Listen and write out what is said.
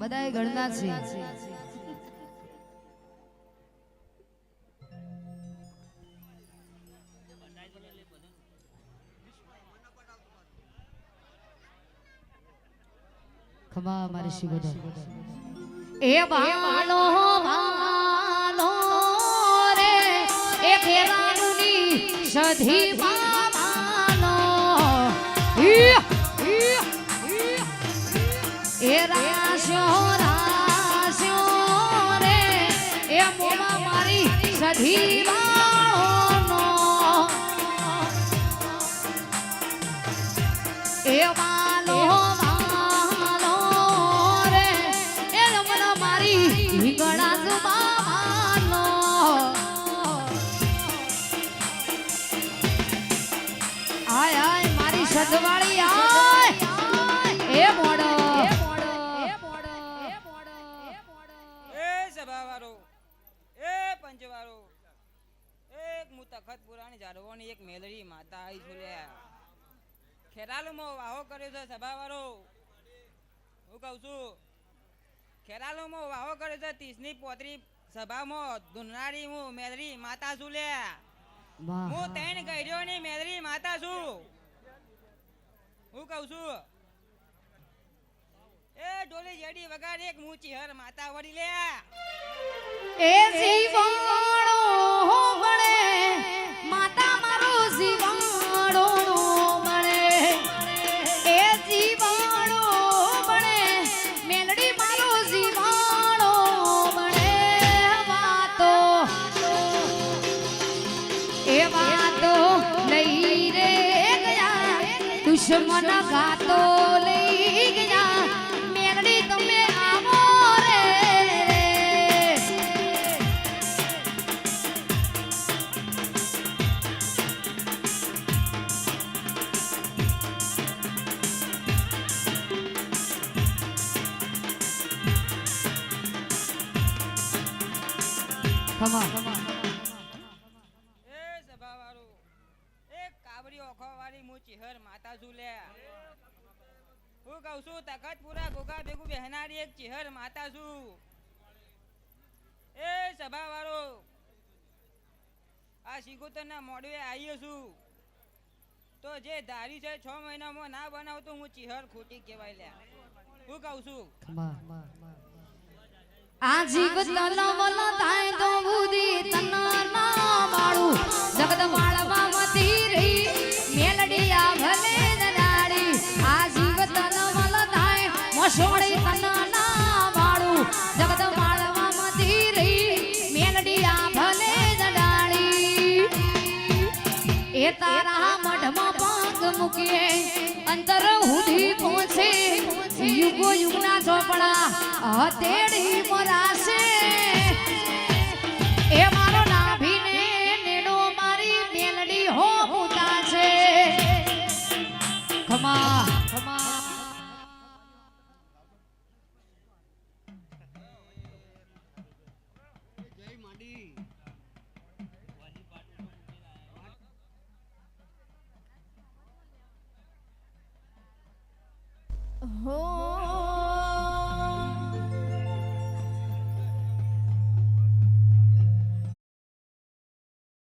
બધાય ગણના છે ખમા મારી શિવદા એ બાલો બાલો રે એ ફેરાનુની સધી બાલો એ રાશ્યો રાશ્યો રે એ મોમા મારી સધી બાળોનો એ બાલો બાલો રે એ રમણા મારી હિંગળા જુબાનો આય આય મારી સદવાળી આય એ મોડો જાડવાની એક મેલડી માતા આવી છે લે ખેરાલુમાં વાહો કર્યો છે સભાવાળો હું કહું છું ખેરાલુમાં વાહો કર્યો છે 30ની પોતરી સભામાં ધુનારી હું મેલડી માતા છું લે હું 3 ગઈડ્યોની મેલડી માતા છું હું કહું છું એ ડોલી જેડી વગાડ એક મૂચી હર માતા વળી લે એ જીવાણો બળે માતા મારો જીવાણો બળે એ જીવાણો બળે મેલડી મારો જીવાણો બળે વાતો એ વાતો લઈ રે ગયા દુશ્મન ગાતો લઈ ગયા મેલડી તમે આવો રે એ સભાવાળો એક કાબરી ઓખવાવાળી મૂચી હર માતા છું લે હું કહું છું તખતપુરા ગોગા ભેગું બેહનારી એક ચિહર માતા છું એ સભાવાળો આ શિગોતરના મોડવે આવ્યો છું તો જે ધારી છે 6 મહિનામાં ના બનાવતો હું ચિહર ખોટી કહેવાય લે હું કહું છું આ જીવ તન મલ થાય તો બુધી તન ના માળું જગત માળવા મતી રહી મેલડીયા ભલે જડાડી આ જીવ તન મલ થાય મસોડી તન ના માળું જગત માળવા મતી રહી મેલડીયા ભલે જડાડી એ તારા મઢમાં પગ મૂકીએ અંતર સુધી પહોંચે યુગો યુગના ચોપડા હતેડી મરાશે એ મારો નાભીને નેડો મારી મેલડી હો પૂતા છે ખમા